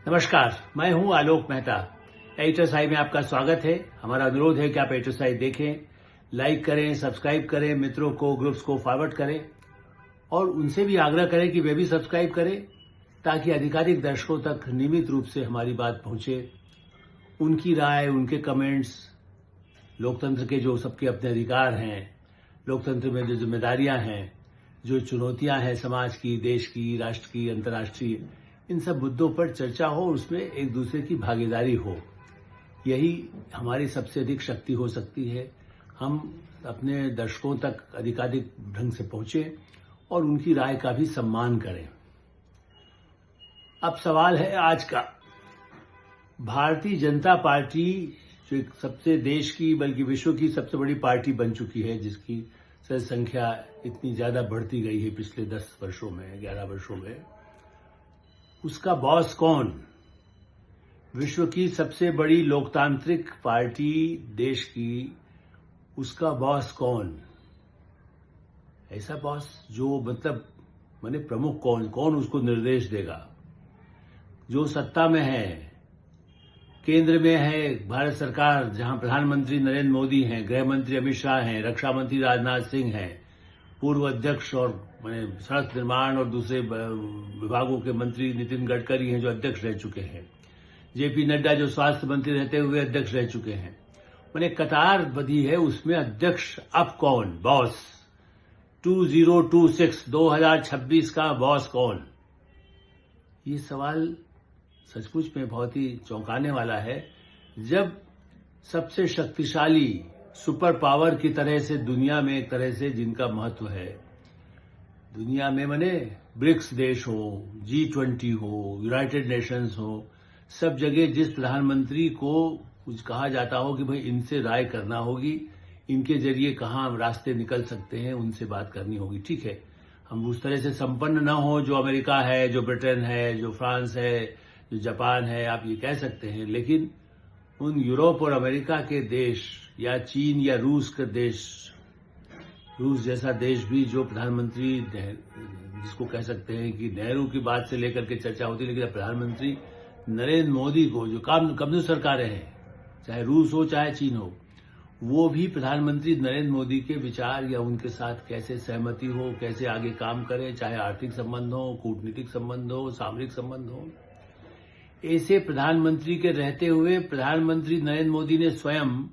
नमस्कार, मैं हूं आलोक मेहता। एडिटर्स आई में आपका स्वागत है। हमारा अनुरोध है कि आप एडिटर्स आई देखें, लाइक करें, सब्सक्राइब करें, मित्रों को, ग्रुप्स को फॉरवर्ड करें और उनसे भी आग्रह करें कि वे भी सब्सक्राइब करें ताकि अधिकाधिक दर्शकों तक नियमित रूप से हमारी बात पहुंचे। उनकी राय, उनके कमेंट्स, लोकतंत्र के जो सबके अपने अधिकार हैं, लोकतंत्र में जो जिम्मेदारियां हैं, जो चुनौतियां हैं समाज की, देश की, राष्ट्र की, अंतर्राष्ट्रीय, इन सब मुद्दों पर चर्चा हो और उसमें एक दूसरे की भागीदारी हो। यही हमारी सबसे अधिक शक्ति हो सकती है। हम अपने दर्शकों तक अधिकाधिक ढंग से पहुंचे और उनकी राय का भी सम्मान करें। अब सवाल है आज का, भारतीय जनता पार्टी जो एक सबसे देश की बल्कि विश्व की सबसे बड़ी पार्टी बन चुकी है, जिसकी संख्या इतनी ज्यादा बढ़ती गई है पिछले 10 वर्षों में, 11 वर्षों में, उसका बॉस कौन? विश्व की सबसे बड़ी लोकतांत्रिक पार्टी देश की, उसका बॉस कौन? ऐसा बॉस जो माने प्रमुख कौन उसको निर्देश देगा? जो सत्ता में है, केंद्र में है भारत सरकार, जहां प्रधानमंत्री नरेंद्र मोदी हैं, गृह मंत्री अमित शाह हैं, रक्षा मंत्री राजनाथ सिंह हैं, पूर्व अध्यक्ष और सड़क निर्माण और दूसरे विभागों के मंत्री नितिन गडकरी हैं जो अध्यक्ष रह चुके हैं, जेपी नड्डा जो स्वास्थ्य मंत्री रहते हुए अध्यक्ष रह चुके हैं। मैंने कतार बधी है, उसमें अध्यक्ष अब कौन? बॉस 2026 का बॉस कौन? ये सवाल सचमुच में बहुत ही चौंकाने वाला है, जब सबसे शक्तिशाली सुपर पावर की तरह से दुनिया में, एक तरह से जिनका महत्व है दुनिया में, माने ब्रिक्स देश हो, G20 हो, यूनाइटेड नेशंस हो, सब जगह जिस प्रधानमंत्री को कुछ कहा जाता हो कि भाई इनसे राय करना होगी, इनके जरिए कहाँ रास्ते निकल सकते हैं, उनसे बात करनी होगी। ठीक है, हम उस तरह से संपन्न न हो जो अमेरिका है, जो ब्रिटेन है, जो फ्रांस है, जो जापान है, आप ये कह सकते हैं, लेकिन उन यूरोप और अमेरिका के देश या चीन या रूस का देश, रूस जैसा देश भी, जो प्रधानमंत्री जिसको कह सकते हैं कि नेहरू की बात से लेकर के चर्चा होती है, लेकिन प्रधानमंत्री नरेंद्र मोदी को, जो कम्युनिस्ट सरकारें हैं, चाहे रूस हो चाहे चीन हो, वो भी प्रधानमंत्री नरेंद्र मोदी के विचार या उनके साथ कैसे सहमति हो, कैसे आगे काम करें, चाहे आर्थिक संबंध हो, कूटनीतिक संबंध हो, सामरिक संबंध हो। ऐसे प्रधानमंत्री के रहते हुए प्रधानमंत्री नरेंद्र मोदी ने स्वयं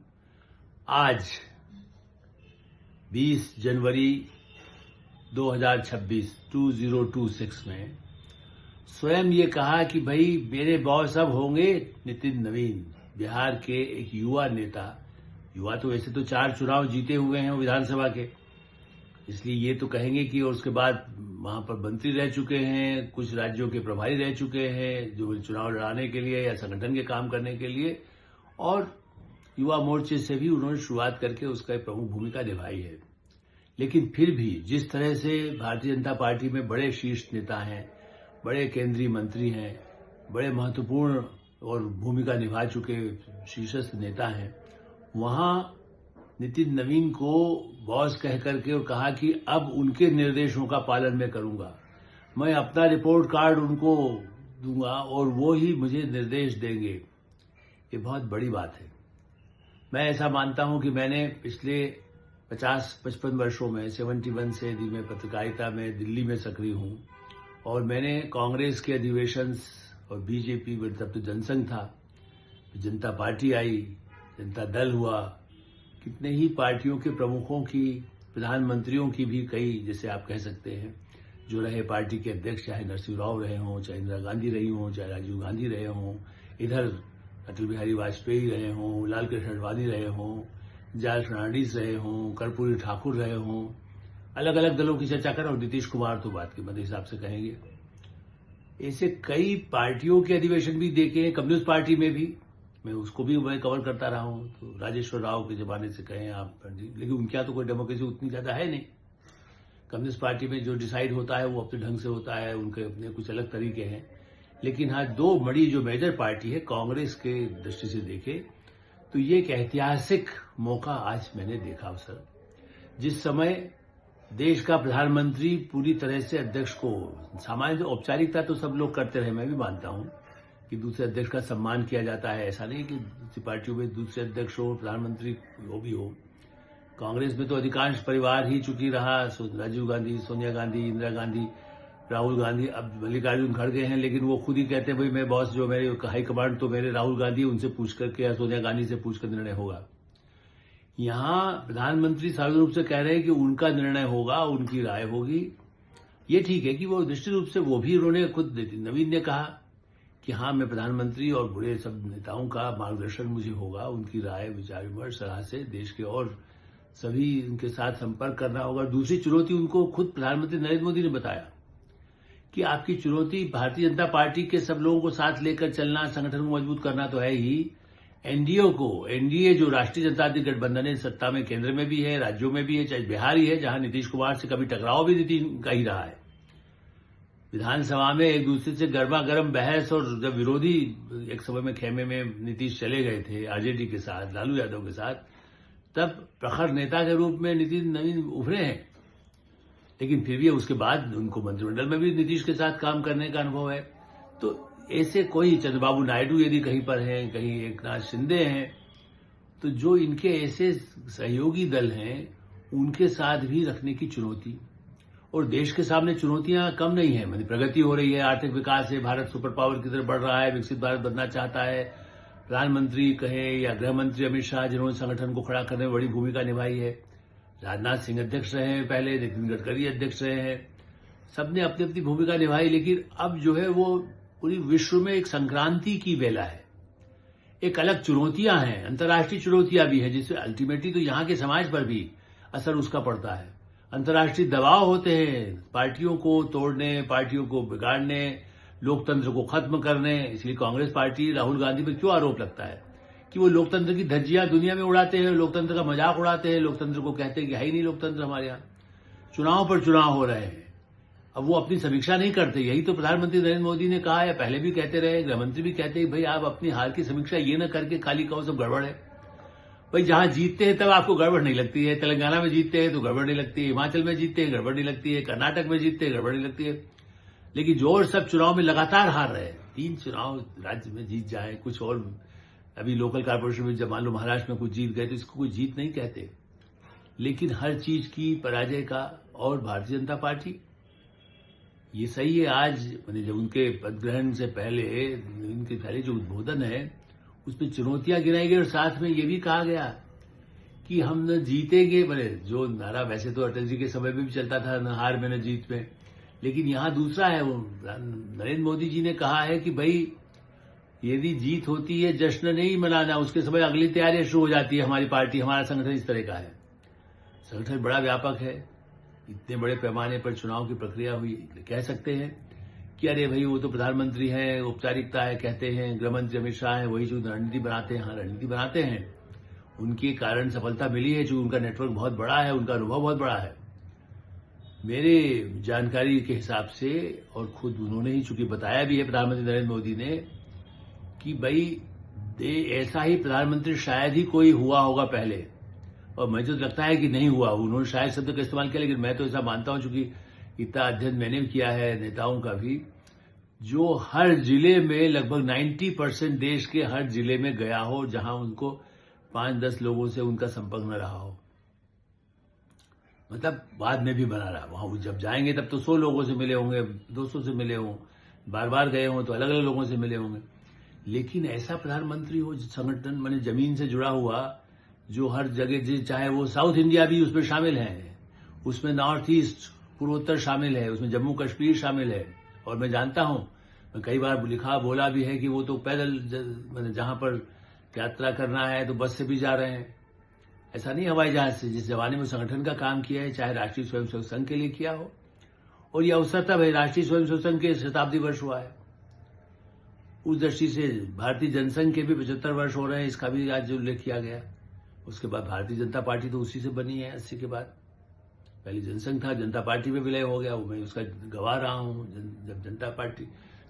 आज 20 जनवरी 2026 में स्वयं ये कहा कि भाई मेरे बॉस अब होंगे नितिन नवीन, बिहार के एक युवा नेता। युवा तो वैसे तो 4 चुनाव जीते हुए हैं विधानसभा के, इसलिए ये तो कहेंगे कि, और उसके बाद वहां पर मंत्री रह चुके हैं, कुछ राज्यों के प्रभारी रह चुके हैं जो चुनाव लड़ाने के लिए या संगठन के काम करने के लिए, और युवा मोर्चे से भी उन्होंने शुरुआत करके उसका एक प्रमुख भूमिका निभाई है। लेकिन फिर भी जिस तरह से भारतीय जनता पार्टी में बड़े शीर्ष नेता हैं, बड़े केंद्रीय मंत्री हैं, बड़े महत्वपूर्ण और भूमिका निभा चुके शीर्षस्थ नेता हैं, वहां नितिन नवीन को बॉस कह करके और कहा कि अब उनके निर्देशों का पालन मैं करूंगा, मैं अपना रिपोर्ट कार्ड उनको दूंगा और वो ही मुझे निर्देश देंगे। ये बहुत बड़ी बात है। मैं ऐसा मानता हूं कि मैंने पिछले 50-55 वर्षों में 71 से मैं पत्रकारिता में दिल्ली में सक्रिय हूं और मैंने कांग्रेस के अधिवेशन और बीजेपी तब तो जनसंघ था, जनता पार्टी आई, जनता दल हुआ, कितने ही पार्टियों के प्रमुखों की, प्रधानमंत्रियों की भी कई, जैसे आप कह सकते हैं, जो रहे पार्टी के अध्यक्ष, चाहे नरसिंह राव रहे हों, चाहे इंदिरा गांधी रही हों, चाहे राजीव गांधी रहे हों, इधर अटल बिहारी वाजपेयी रहे हों, लाल कृष्ण आडवाणी रहे हों, जॉर्ज फर्नांडिस रहे हों, कर्पूरी ठाकुर रहे हों, अलग अलग दलों की चर्चा करें, और नीतीश कुमार तो बात के मेरे हिसाब से कहेंगे। ऐसे कई पार्टियों के अधिवेशन भी देखे हैं, कम्युनिस्ट पार्टी में भी, मैं उसको भी मैं कवर करता रहा हूं, तो राजेश्वर राव के जमाने से कहें आप, लेकिन उनके यहाँ तो कोई डेमोक्रेसी उतनी ज्यादा है नहीं। कम्युनिस्ट पार्टी में जो डिसाइड होता है वो अपने ढंग से होता है, उनके अपने कुछ अलग तरीके हैं। लेकिन हाँ, 2 बड़ी जो मेजर पार्टी है, कांग्रेस के दृष्टि से देखे तो ये एक ऐतिहासिक मौका आज मैंने देखा अवसर, जिस समय देश का प्रधानमंत्री पूरी तरह से अध्यक्ष को, सामान्य औपचारिकता तो सब लोग करते रहे, मैं भी मानता हूं, कि दूसरे अध्यक्ष का सम्मान किया जाता है। ऐसा नहीं कि दूसरी पार्टियों में दूसरे अध्यक्ष हो, प्रधानमंत्री वो भी हो। कांग्रेस में तो अधिकांश परिवार ही चुकी रहा, राजीव गांधी, सोनिया गांधी, इंदिरा गांधी, राहुल गांधी, अब मल्लिकार्जुन खड़गे हैं, लेकिन वो खुद ही कहते हैं भाई मैं बॉस, जो मेरे हाईकमांड तो मेरे राहुल गांधी, उनसे पूछ करके या सोनिया गांधी से पूछकर निर्णय होगा। यहां प्रधानमंत्री सार्वजनिक रूप से कह रहे हैं कि उनका निर्णय होगा, उनकी राय होगी। ये ठीक है कि वो निश्चित रूप से वो भी, उन्होंने खुद नवीन ने कहा कि हाँ, मैं प्रधानमंत्री और बड़े सब नेताओं का मार्गदर्शन मुझे होगा, उनकी राय, विचार विमर्श, सलाह से देश के और सभी उनके साथ संपर्क करना होगा। दूसरी चुनौती उनको खुद प्रधानमंत्री नरेंद्र मोदी ने बताया कि आपकी चुनौती भारतीय जनता पार्टी के सब लोगों को साथ लेकर चलना, संगठन को मजबूत करना तो है ही। एनडीए जो राष्ट्रीय जनतांत्रिक गठबंधन है, सत्ता में केंद्र में भी है, राज्यों में भी है, चाहे बिहार ही है, जहां नीतीश कुमार से कभी टकराव भी नीतीश का ही रहा है। विधानसभा में एक दूसरे से गर्मा गर्म बहस, और जब विरोधी एक समय में खेमे में नीतीश चले गए थे आरजेडी के साथ, लालू यादव के साथ, तब प्रखर नेता के रूप में नितिन नवीन उभरे हैं। लेकिन फिर भी उसके बाद उनको मंत्रिमंडल में भी नीतीश के साथ काम करने का अनुभव है। तो ऐसे कोई चंद्रबाबू नायडू यदि कहीं पर हैं, कहीं एकनाथ शिंदे हैं, तो जो इनके ऐसे सहयोगी दल हैं, उनके साथ भी रखने की चुनौती। और देश के सामने चुनौतियां कम नहीं है, मतलब प्रगति हो रही है, आर्थिक विकास है, भारत सुपर पावर की तरफ बढ़ रहा है, विकसित भारत बनना चाहता है। प्रधानमंत्री कहें या गृह मंत्री अमित शाह, जिन्होंने संगठन को खड़ा करने में बड़ी भूमिका निभाई है, राजनाथ सिंह अध्यक्ष रहे हैं, पहले नितिन गडकरी अध्यक्ष रहे हैं, सबने अपनी अपनी भूमिका निभाई। लेकिन अब जो है वो पूरी विश्व में एक संक्रांति की बेला है, एक अलग चुनौतियां हैं, अंतर्राष्ट्रीय चुनौतियां भी हैं, जिससे अल्टीमेटली तो यहाँ के समाज पर भी असर उसका पड़ता है। अंतर्राष्ट्रीय दबाव होते हैं पार्टियों को तोड़ने, पार्टियों को बिगाड़ने, लोकतंत्र को खत्म करने। इसलिए कांग्रेस पार्टी राहुल गांधी पर क्यों आरोप लगता है कि वो लोकतंत्र की धज्जियां दुनिया में उड़ाते हैं, लोकतंत्र का मजाक उड़ाते हैं, लोकतंत्र को कहते हैं कि है ही नहीं लोकतंत्र हमारे यहाँ। चुनाव पर चुनाव हो रहे हैं, अब वो अपनी समीक्षा नहीं करते। यही तो प्रधानमंत्री नरेंद्र मोदी ने कहा है, पहले भी कहते रहे, गृहमंत्री भी कहते हैं भाई आप अपनी हार की समीक्षा ये न करके खाली कहो सब गड़बड़ है। भाई जहां जीतते हैं तब आपको गड़बड़ नहीं लगती है, तेलंगाना में जीतते हैं तो गड़बड़ नहीं लगती है, हिमाचल में जीतते हैं गड़बड़ नहीं लगती है, कर्नाटक में जीतते हैं गड़बड़ नहीं लगती है। लेकिन जो और सब चुनाव में लगातार हार रहे हैं, 3 चुनाव राज्य में जीत जाए, कुछ और अभी लोकल कारपोरेशन में जब मान लो महाराष्ट्र में कुछ जीत गए तो इसको कोई जीत नहीं कहते। लेकिन हर चीज की पराजय का, और भारतीय जनता पार्टी ये सही है। आज मैंने जब उनके पद ग्रहण से पहले इनके पहले जो उद्बोधन है उसमें चुनौतियां गिनाई गई, और साथ में ये भी कहा गया कि हम न जीतेंगे, बोले जो नारा वैसे तो अटल जी के समय में भी चलता था, न हार में न जीत में, लेकिन यहां दूसरा है। वो नरेंद्र मोदी जी ने कहा है कि भाई यदि जीत होती है जश्न नहीं मनाना, उसके समय अगली तैयारियां शुरू हो जाती है। हमारी पार्टी, हमारा संगठन इस तरह का है, संगठन बड़ा व्यापक है, इतने बड़े पैमाने पर चुनाव की प्रक्रिया हुई। कह सकते हैं कि अरे भाई वो तो प्रधानमंत्री हैं, औपचारिकता है कहते हैं, गृहमंत्री अमित शाह है, वही जो रणनीति बनाते हैं। हाँ, रणनीति बनाते हैं, उनके कारण सफलता मिली है, जो उनका नेटवर्क बहुत बड़ा है, उनका अनुभव बहुत बड़ा है। मेरे जानकारी के हिसाब से, और खुद उन्होंने ही चूंकि बताया भी है प्रधानमंत्री नरेंद्र मोदी ने कि भाई ऐसा ही प्रधानमंत्री शायद ही कोई हुआ होगा पहले, और मुझे तो लगता है कि नहीं हुआ। उन्होंने शायद शब्द का इस्तेमाल किया, लेकिन मैं तो ऐसा मानता हूं, चूंकि इतना अध्ययन मैंने भी किया है नेताओं का भी, जो हर जिले में लगभग 90% देश के हर जिले में गया हो जहां उनको 5-10 लोगों से उनका संपर्क न रहा हो, मतलब बाद में भी बना रहा। वहां जब जाएंगे तब तो 100 लोगों से मिले होंगे, 200 से मिले हों, बार बार गए हों तो अलग अलग लोगों से मिले होंगे। लेकिन ऐसा प्रधानमंत्री हो संगठन मैंने जमीन से जुड़ा हुआ, जो हर जगह, चाहे वो साउथ इंडिया भी उसमें शामिल है, उसमें नॉर्थ ईस्ट पूर्वोत्तर शामिल है, उसमें जम्मू कश्मीर शामिल है। और मैं जानता हूं, मैं कई बार लिखा बोला भी है कि वो तो पैदल मैंने जहां पर यात्रा करना है तो बस से भी जा रहे हैं, ऐसा नहीं हवाई जहाज से। जिस जमाने में संगठन का काम किया है, चाहे राष्ट्रीय स्वयंसेवक संघ के लिए किया हो, और यह अवसर तब है राष्ट्रीय स्वयंसेवक संघ के शताब्दी वर्ष हुआ है, उस दृष्टि से भारतीय जनसंघ के भी 75 वर्ष हो रहे हैं, इसका भी आज उल्लेख किया गया। उसके बाद भारतीय जनता पार्टी तो उसी से बनी है 80 के बाद। पहले जनसंघ था, जनता पार्टी में विलय हो गया, वो मैं उसका गवाह रहा हूं। जब जनता पार्टी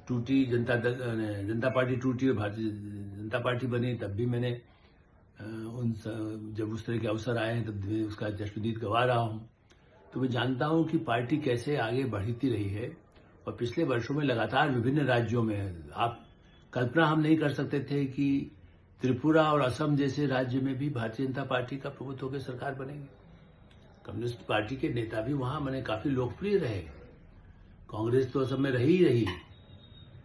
टूटी, जनता पार्टी टूटी और भारतीय जनता पार्टी बनी, तब भी मैंने जब उस तरह के अवसर आए हैं तब मैं उसका जश्नदीद गवाह रहा हूं। तो मैं जानता हूं कि पार्टी कैसे आगे बढ़ती रही है, और पिछले वर्षों में लगातार विभिन्न राज्यों में, आप कल्पना हम नहीं कर सकते थे कि त्रिपुरा और असम जैसे राज्य में भी भारतीय जनता पार्टी का प्रभुत्व होकर सरकार बनेगी। कम्युनिस्ट पार्टी के नेता भी वहां मैंने काफी लोकप्रिय रहे। कांग्रेस तो असम में रही।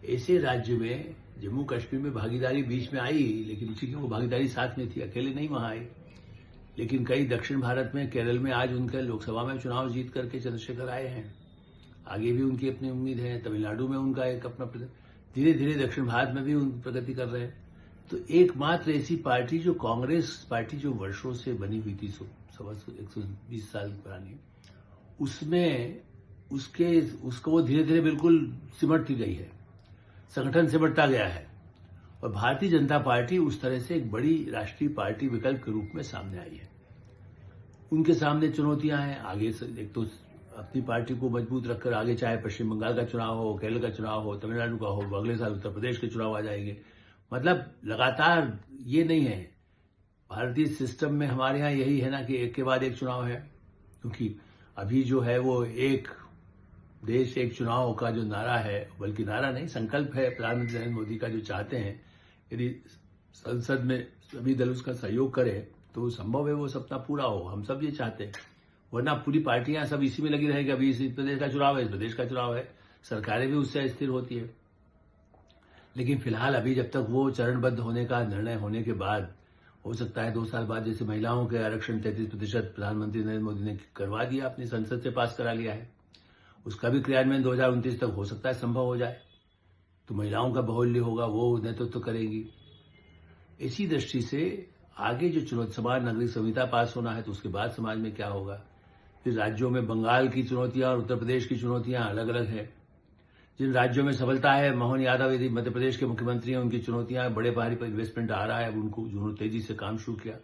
ऐसे राज्य में जम्मू कश्मीर में भागीदारी बीच में आई, लेकिन उसी की वो भागीदारी साथ में थी, अकेले नहीं वहां आई। लेकिन कई दक्षिण भारत में, केरल में आज उनके लोकसभा में चुनाव जीत करके चंद्रशेखर आए हैं। आगे भी उनकी अपनी उम्मीद है। तमिलनाडु में उनका एक अपना, धीरे धीरे दक्षिण भारत में भी प्रगति कर रहे हैं। तो एकमात्र ऐसी पार्टी जो कांग्रेस पार्टी जो वर्षों से बनी हुई थी, 120 साल पुरानी, उसमें उसको वो धीरे धीरे बिल्कुल सिमटती गई है, संगठन सिमटता गया है। और भारतीय जनता पार्टी उस तरह से एक बड़ी राष्ट्रीय पार्टी विकल्प के रूप में सामने आई है। उनके सामने चुनौतियां हैं। आगे से एक तो अपनी पार्टी को मजबूत रखकर आगे, चाहे पश्चिम बंगाल का चुनाव हो, केरल का चुनाव हो, तमिलनाडु का हो, अगले साल उत्तर प्रदेश के चुनाव आ जाएंगे। मतलब लगातार ये नहीं है। भारतीय सिस्टम में हमारे यहाँ यही है ना कि एक के बाद एक चुनाव है, क्योंकि अभी जो है वो एक देश एक चुनाव का जो नारा है, बल्कि नारा नहीं, संकल्प है प्रधानमंत्री नरेंद्र मोदी का, जो चाहते हैं यदि संसद में सभी दल उसका सहयोग करें तो संभव है वो सपना पूरा हो। हम सब ये चाहते हैं, वरना पूरी पार्टियां सब इसी में लगी रहेगी। अभी इस प्रदेश का चुनाव है, इस प्रदेश का चुनाव है, सरकारें भी उससे अस्थिर होती है। लेकिन फिलहाल अभी जब तक वो चरणबद्ध होने का निर्णय होने के बाद, हो सकता है 2 साल बाद, जैसे महिलाओं के आरक्षण 33% प्रधानमंत्री नरेंद्र मोदी ने करवा दिया, अपनी संसद से पास करा लिया है, उसका भी क्रियान्वयन 2029 तक हो सकता है संभव हो जाए। तो महिलाओं का बाहुल्य होगा, वो नेतृत्व करेंगी। इसी दृष्टि से आगे जो चुनौती, समान नागरिक संहिता पास होना है, तो उसके बाद समाज में क्या होगा। फिर राज्यों में बंगाल की चुनौतियां और उत्तर प्रदेश की चुनौतियां अलग अलग है। जिन राज्यों में सफलता है, मोहन यादव यदि मध्य प्रदेश के मुख्यमंत्री हैं, उनकी चुनौतियां, बड़े भारी पर इन्वेस्टमेंट आ रहा है, उनको जिन्होंने तेजी से काम शुरू किया।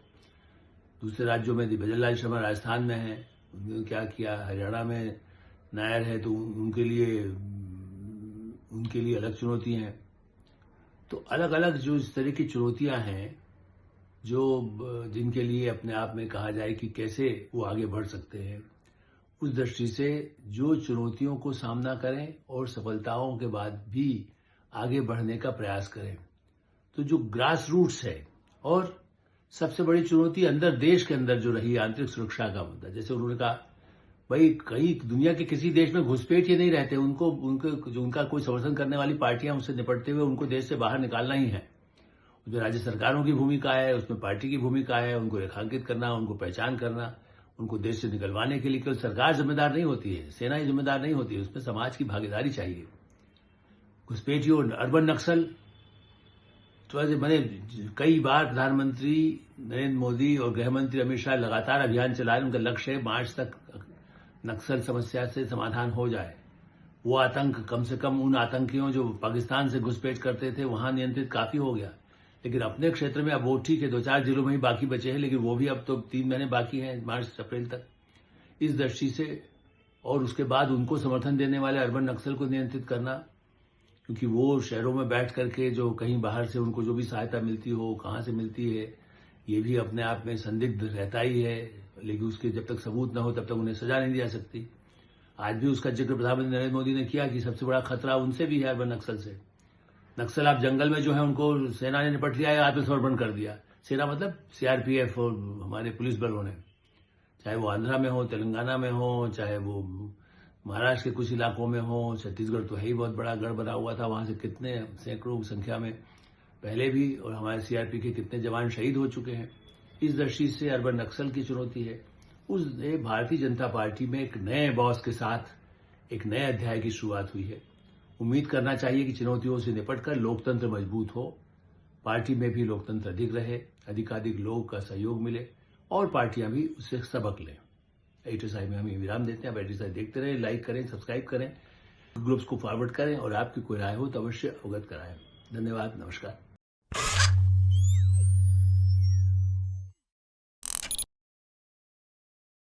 दूसरे राज्यों में भजनलाल शर्मा राजस्थान में है, उन्होंने क्या किया। हरियाणा में नायर है, तो उनके लिए अलग चुनौती हैं। तो अलग अलग जो इस तरह की चुनौतियां हैं, जो जिनके लिए अपने आप में कहा जाए कि कैसे वो आगे बढ़ सकते हैं, उस दृष्टि से जो चुनौतियों को सामना करें और सफलताओं के बाद भी आगे बढ़ने का प्रयास करें। तो जो ग्रास रूट्स है, और सबसे बड़ी चुनौती अंदर, देश के अंदर जो रही, आंतरिक सुरक्षा का मुद्दा। जैसे उन्होंने कहा, भाई कई दुनिया के किसी देश में घुसपैठ ही नहीं रहते, उनका कोई समर्थन करने वाली पार्टियां उससे निपटते हुए उनको देश से बाहर निकालना ही है। उसमें राज्य सरकारों की भूमिका है, उसमें पार्टी की भूमिका है, उनको रेखांकित करना, उनको पहचान करना, उनको देश से निकलवाने के लिए केवल सरकार जिम्मेदार नहीं होती है, सेना ही जिम्मेदार नहीं होती है, उसमें समाज की भागीदारी चाहिए। घुसपैठियों, अर्बन नक्सल, तो मैंने कई बार प्रधानमंत्री नरेंद्र मोदी और गृहमंत्री अमित शाह लगातार अभियान चलाए। उनका लक्ष्य है मार्च तक नक्सल समस्या से समाधान हो जाए। वो आतंक, कम से कम उन आतंकियों जो पाकिस्तान से घुसपैठ करते थे, वहां नियंत्रित काफी हो गया। लेकिन अपने क्षेत्र में अब वो ठीक है, 2-4 जिलों में ही बाकी बचे हैं, लेकिन वो भी अब तो 3 महीने बाकी हैं, मार्च अप्रैल तक। इस दृष्टि से, और उसके बाद उनको समर्थन देने वाले अर्बन नक्सल को नियंत्रित करना, क्योंकि वो शहरों में बैठ करके जो कहीं बाहर से उनको जो भी सहायता मिलती हो, कहां से मिलती है, ये भी अपने आप में संदिग्ध रहता ही है। लेकिन उसके जब तक सबूत न हो तब तक उन्हें सजा नहीं दी जा सकती। आज भी उसका जिक्र प्रधानमंत्री नरेंद्र मोदी ने किया कि सबसे बड़ा खतरा उनसे भी है, अर्बन नक्सल से। नक्सल आप जंगल में जो है, उनको सेना ने निपट लिया या आत्मसमर्पण कर दिया। सेना मतलब सीआरपीएफ और हमारे पुलिस बलों ने, चाहे वो आंध्रा में हो, तेलंगाना में हो, चाहे वो महाराष्ट्र के कुछ इलाकों में हो। छत्तीसगढ़ तो है ही बहुत बड़ा गढ़ बना हुआ था, वहां से कितने सैकड़ों संख्या में पहले भी, और हमारे सीआरपी के कितने जवान शहीद हो चुके हैं। इस दृष्टि से अर्बन नक्सल की चुनौती है। उसने भारतीय जनता पार्टी में एक नए बॉस के साथ एक नए अध्याय की शुरुआत हुई है। उम्मीद करना चाहिए कि चुनौतियों से निपटकर लोकतंत्र मजबूत हो, पार्टी में भी लोकतंत्र अधिक रहे, अधिकाधिक लोगों का सहयोग मिले, और पार्टियां भी उससे सबक लें। एटीएसआई में हम विराम देते हैं। आप एटीएसआई देखते रहें, लाइक करें, सब्सक्राइब करें, ग्रुप्स को फॉरवर्ड करें, और आपकी कोई राय हो तो अवश्य अवगत कराएं। धन्यवाद, नमस्कार।